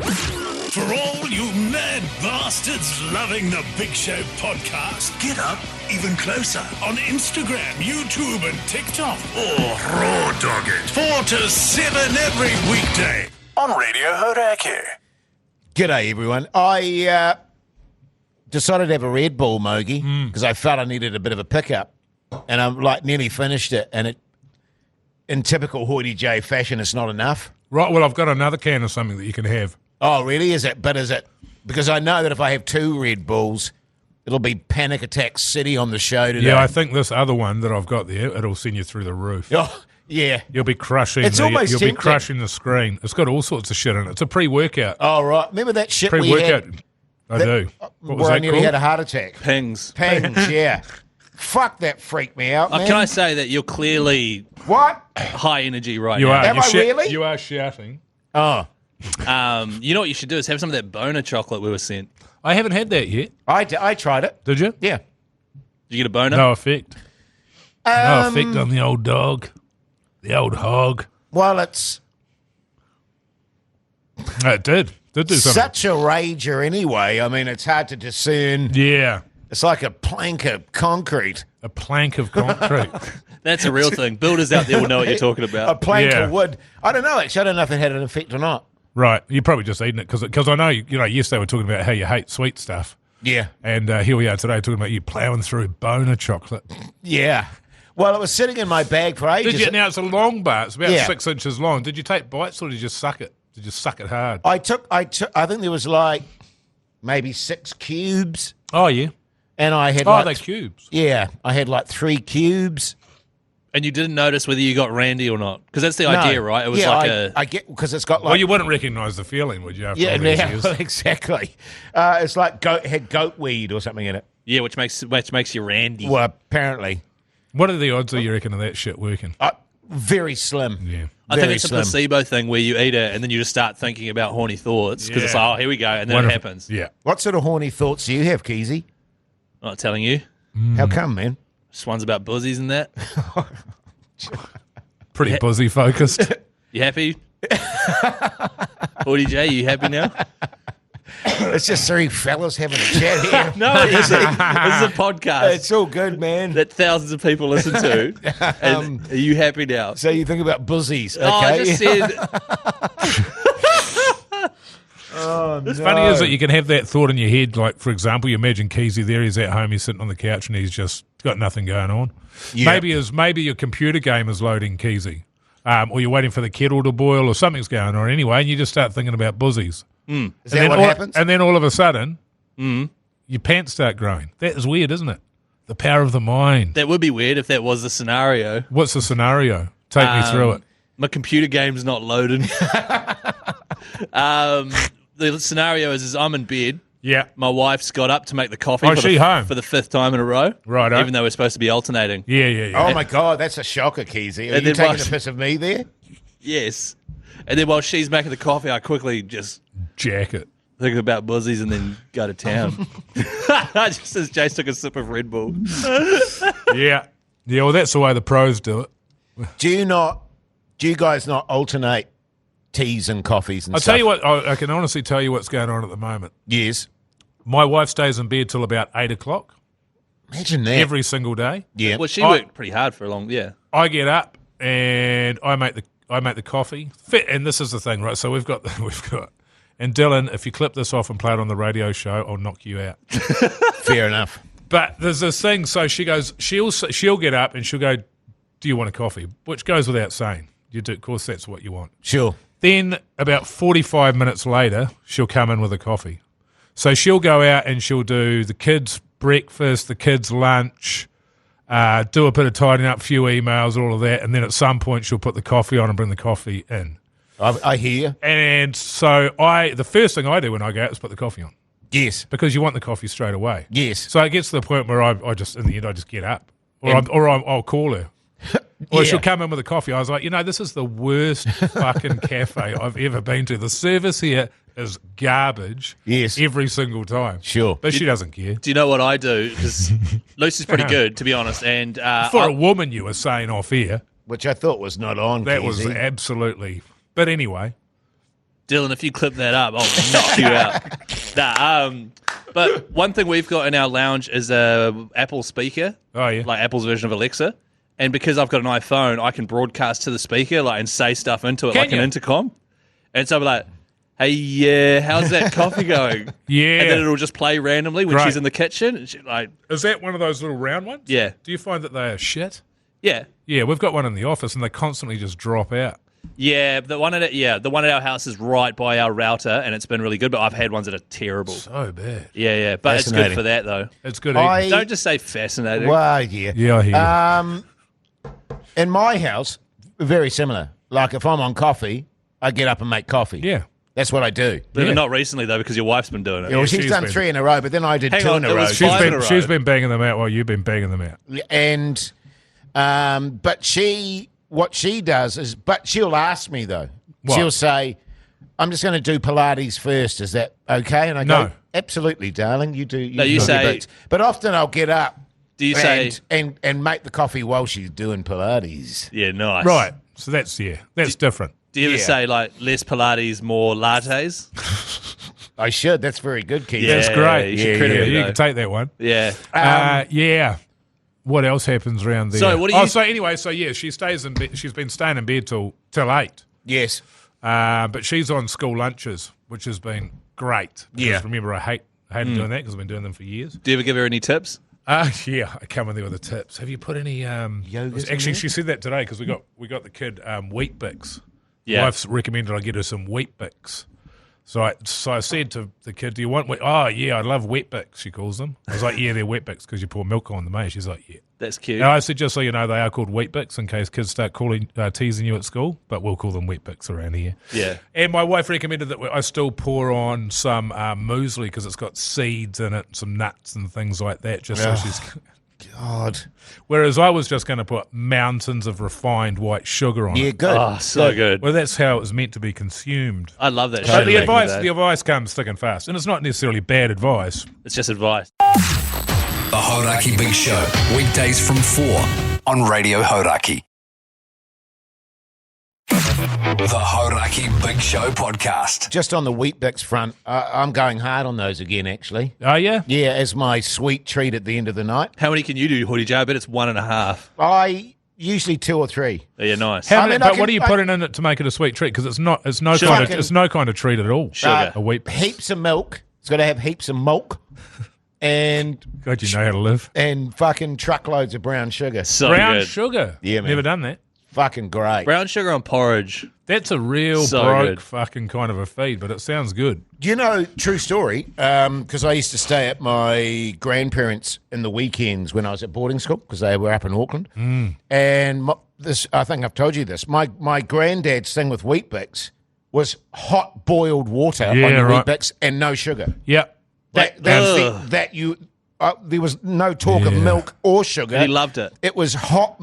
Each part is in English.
For all you mad bastards loving the Big Show podcast, get up even closer on Instagram, YouTube and TikTok. Or raw dog it 4 to 7 every weekday on Radio Hauraki. G'day, everyone. I decided to have a Red Bull, Mogi, because I felt I needed a bit of a pickup. And I'm nearly finished it. And it, in typical Hoity J fashion, it's not enough. Right, well, I've got another can of something that you can have. Oh, really? Is it? Because I know that if I have 2 Red Bulls, it'll be Panic Attack City on the show today. Yeah, I think this other one that I've got there, it'll send you through the roof. Oh, yeah. You'll be crushing. You'll be crushing the screen. It's got all sorts of shit in it. It's a pre-workout. Oh, right. Remember that shit Pre-workout. we had? I do. What was where I that nearly called? had a heart attack. Pings. Yeah. Fuck, that freaked me out, man. Can I say that you're clearly What? high energy right You now? are. Am I really? You are shouting. Oh. You know what you should do is have some of that boner chocolate we were sent. I haven't had that yet. I tried it. Did you? Yeah. Did you get a boner? No effect. No effect on the old dog. The old hog. Well, it's It did. Did do something. such a rager anyway. I mean, it's hard to discern. Yeah. It's like a plank of concrete. A plank of concrete. That's a real thing. Builders out there will know what you're talking A about. plank Yeah. of wood. I don't know, actually. I don't know if it had an effect or not. Right. You're probably just eating it because I know, yesterday we were talking about how you hate sweet stuff. Yeah. And here we are today talking about you ploughing through boner chocolate. Yeah. Well, it was sitting in my bag for ages. Did you? Now it's a long bar. It's about Yeah. 6 inches long. Did you take bites or did you just suck it? Did you suck it hard? I think there was maybe 6 cubes. Oh, yeah. And I had Oh, they're cubes. Yeah. I had 3 cubes. And you didn't notice whether you got randy or not. Because that's the idea, right? It was I get, because it's got Well, you wouldn't recognise the feeling, would you? After all these years? well, exactly. It's like had goat weed or something in it. Yeah, which makes you randy. Well, apparently. What are the odds, you reckon, of that shit working? Very slim. Yeah. I think Very it's a slim. placebo thing where you eat it and then you just start thinking about horny thoughts because it's Yeah. like, oh, here we go, and then Wonderful. it happens. Yeah. What sort of horny thoughts do you have, Keezy? I'm not telling you. How come, man? Just one's about buzzies and that. Pretty buzzy focused. You happy? Horty J, you happy now? It's just 3 fellas having a chat here. No, it isn't. This is a podcast It's all good, man. that thousands of people listen to. And are you happy now? So you think about buzzies, okay? Oh, I just said, What's funny is that you can have that thought in your head. Like, for example, you imagine Keezy there. He's at home. He's sitting on the couch and he's just got nothing going on. Yeah. Maybe your computer game is loading, Keezy, or you're waiting for the kettle to boil, or something's going on anyway, and you just start thinking about buzzies. Is that what happens? And then all of a sudden, your pants start growing. That is weird, isn't it? The power of the mind. that would be weird if that was the scenario. What's the scenario? Take me through it. My computer game's not loading. The scenario is I'm in bed. Yeah. My wife's got up to make the coffee Oh, she home? for the 5th time in a row. Righto. Even though we're supposed to be alternating. Yeah. Oh, my God, that's a shocker, Keezy. Are And you then taking what? a piss of me there? Yes. And then while she's making the coffee, I quickly just Jacket. think about buzzies and then go to town. Just as Jace took a sip of Red Bull. Yeah. Yeah, well, that's the way the pros do it. Do you guys not alternate teas and coffees and I'll stuff? tell you what, I can honestly tell you what's going on at the moment. Yes. My wife stays in bed till about 8 o'clock Imagine that. every single day. yeah. Well, she worked pretty hard for a long, yeah. I get up and I make the coffee. And this is the thing, right? So we've got, and Dylan, if you clip this off and play it on the radio show, I'll knock you out. Fair enough. But there's this thing. So she goes, she'll get up and she'll go, "Do you want a coffee?" Which goes without saying. You do, of course, that's what you want. Sure. Then about 45 minutes later, she'll come in with a coffee. So she'll go out and she'll do the kids' breakfast, the kids' lunch, do a bit of tidying up, a few emails, all of that, and then at some point she'll put the coffee on and bring the coffee in. I hear you. And so the first thing I do when I go out is put the coffee on Yes. because you want the coffee straight away. Yes. So it gets to the point where I just, in the end, I just get up. I'll call her. Or Yeah. she'll come in with a coffee. I was like, this is the worst fucking cafe I've ever been to. The service here is garbage. Yes. Every single time. Sure. But she doesn't care. Do you know what I do? Because Lucy's pretty good, to be honest. And For a woman, you were saying off here, Which I thought was not on. that was Keezy. absolutely. But anyway, Dylan, if you clip that up, I'll knock you out. But one thing we've got in our lounge is a Apple speaker. Oh, yeah. Like Apple's version of Alexa. And because I've got an iPhone, I can broadcast to the speaker and say stuff into it like an intercom. And so I'll be like, hey, how's that coffee going? Yeah. And then it'll just play randomly when she's in the kitchen. And Is that one of those little round ones? Yeah. Do you find that they are shit? Yeah. Yeah, we've got one in the office and they constantly just drop out. Yeah, the one at our house is right by our router, and it's been really good. But I've had ones that are terrible. So bad. Yeah, but it's good for that though. It's good. Don't just say fascinating. Well, yeah. Yeah, I hear you. In my house, very similar. Like if I'm on coffee, I get up and make coffee. Yeah. That's what I do. But not recently though, because your wife's been doing it. Yeah, well, she's done been- 3 in a row, but then I did Hang 2 on, in a it row. was 5 in a row. She's been banging them out while you've been banging them out. And but what she does is, but she'll ask me though. What? She'll say, "I'm just going to do Pilates first. Is that okay?" And I go, No. "Absolutely, darling. You do." You No, you do your say- bits." But often I'll get up. Do you say? and make the coffee while she's doing Pilates? Yeah, nice. Right. So that's different. Do you ever Yeah. say like less Pilates, more lattes? I should. That's very good, Keith. Yeah. That's great. you should credit me, you though. can take that one. Yeah. Yeah. What else happens around there? So what do you- so anyway, she stays in bed. She's been staying in bed till 8. Yes. But she's on school lunches, which has been great. Yeah. Because remember, I hated doing that because I've been doing them for years. Do you ever give her any tips? Yeah, I come in there with the tips. Have you put any Yogurt in Actually, there? she said that today because we got the kid Wheat Bix. Yeah. Wife's recommended I get her some Wheat Bix. So I said to the kid, "Do you want wheat?" "Oh yeah, I love Wheat Bix," she calls them. I was like, "Yeah, they're Wheat Bix because you pour milk on them." Eh? She's like, "Yeah." That's cute. And I said, "Just so you know, they are called Wheat Bix in case kids start teasing you at school, but we'll call them Wheat Bix around here." Yeah. And my wife recommended that I still pour on some muesli because it's got seeds in it, some nuts and things like that. Just so she's. God. Whereas I was just going to put mountains of refined white sugar on Yeah, it. good. Oh, so good. Well, that's how it was meant to be consumed. I love that But shit. the back in advice, day. the advice comes thick and fast, and it's not necessarily bad advice. It's just advice. The Hauraki Big Show, weekdays from 4 on Radio Hauraki. The Hauraki Big Show podcast. Just on the Wheat Bix front, I'm going hard on those again, actually. Oh yeah, Yeah, as my sweet treat at the end of the night. How many can you do, Hoodie J? I bet it's 1.5. I usually 2 or 3. Yeah, nice. How I many, mean, I but can- what are you I- putting in it to make it a sweet treat? Because it's no Sugar. kind of treat at all. Sugar. A wheat. Heaps of milk. It's got to have heaps of milk. And God, you know how to live. fucking truckloads of brown sugar. So Brown good. sugar. Yeah, man. Never done that. Fucking great. Brown sugar on porridge. That's a real So broke good. fucking kind of a feed, but it sounds good. Do you know, true story, because I used to stay at my grandparents' in the weekends when I was at boarding school, because they were up in Auckland. And this, I think I've told you this, my granddad's thing with Wheat Bix was hot boiled water on Yeah, the right. Wheat Bix and no sugar. Yep. There was no talk of milk or sugar. And he loved it. It was hot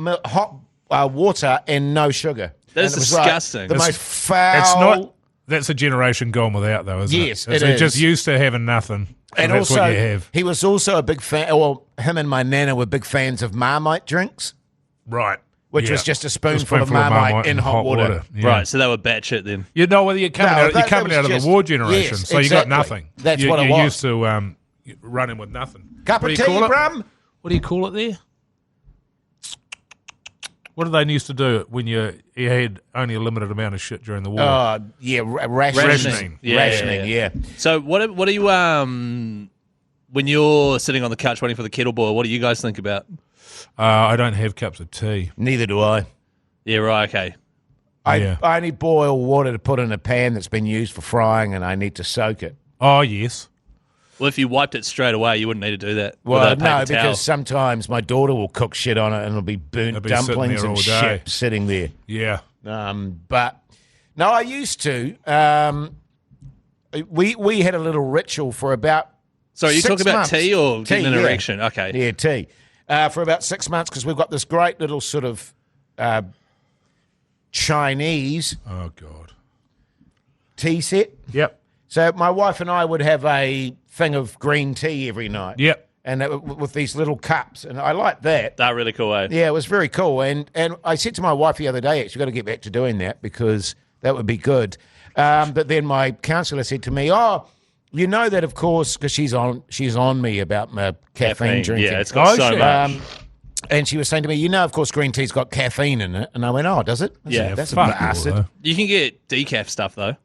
water and no sugar. That is And it was like disgusting. the It's- most foul. It's not. That's a generation gone without, though, isn't it? Yes, It's it is. just used to having nothing. And that's also, what you have. he was also a big fan. Well, him and my nana were big fans of Marmite drinks, Right. which Yeah. was just a spoonful of Marmite in hot water. Yeah. Right, so they were batshit then. You know, whether you're coming No, out, you're that coming was out of just- the war generation, yes, so you got exactly. nothing. That's you, what it you're was. used to running with nothing. Cup What of do you tea, call it? Brum? What do you call it there? What did they used to do when you had only a limited amount of shit during the war? Yeah, rationing. Rationing. Yeah, Rationing, yeah. So what are you when you're sitting on the couch waiting for the kettle boil, what do you guys think about? I don't have cups of tea. Neither do I. Yeah, right, okay. Yeah. I only boil water to put in a pan that's been used for frying, and I need to soak it. Oh, yes. Well, if you wiped it straight away, you wouldn't need to do that. Well, With a no, paper towel. because sometimes my daughter will cook shit on it, and it'll be burnt It'll be sitting dumplings there and all day. shit sitting there. Yeah. But no, I used to. We had a little ritual for about. So are you 6 talking about months. tea or getting an yeah. erection? Okay. Yeah, tea. For about 6 months, because we've got this great little sort of Chinese Oh, God. tea set. Yep. So my wife and I would have a thing of green tea every night. Yep. And with these little cups, and I like that. That's really cool, eh? Yeah, it was very cool. And I said to my wife the other day, actually, got to get back to doing that because that would be good. But then my counsellor said to me, "Oh, you know that, of course, because she's on me about my caffeine drinking. Yeah, it's got so much. And she was saying to me, you know, of course, green tea's got caffeine in it. And I went, oh, does it? Yeah, that's a fuck bastard. you, You can get decaf stuff though.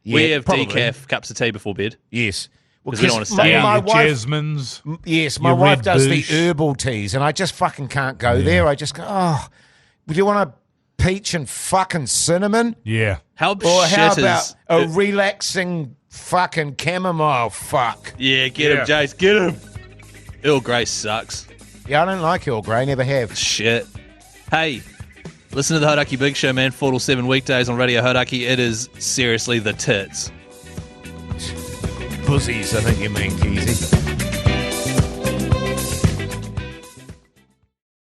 Yeah, We have probably. decaf cups of tea before bed. Yes. Well, 'Cause we don't wanna stay my, out. my your wife, jasmines. yes, my your wife red does bush. the herbal teas, and I just fucking can't go there. I just go, oh, would you want a peach and fucking cinnamon? Yeah. How Or shit how is about a relaxing fucking chamomile fuck? Yeah, get him, Jace, get him. Earl Grey sucks. Yeah, I don't like Earl Grey, never have. Shit. Hey, listen to the Hauraki Big Show, man. 4 till 7 weekdays on Radio Hauraki. It is seriously the tits. Pussies, I think you mean, Keezy.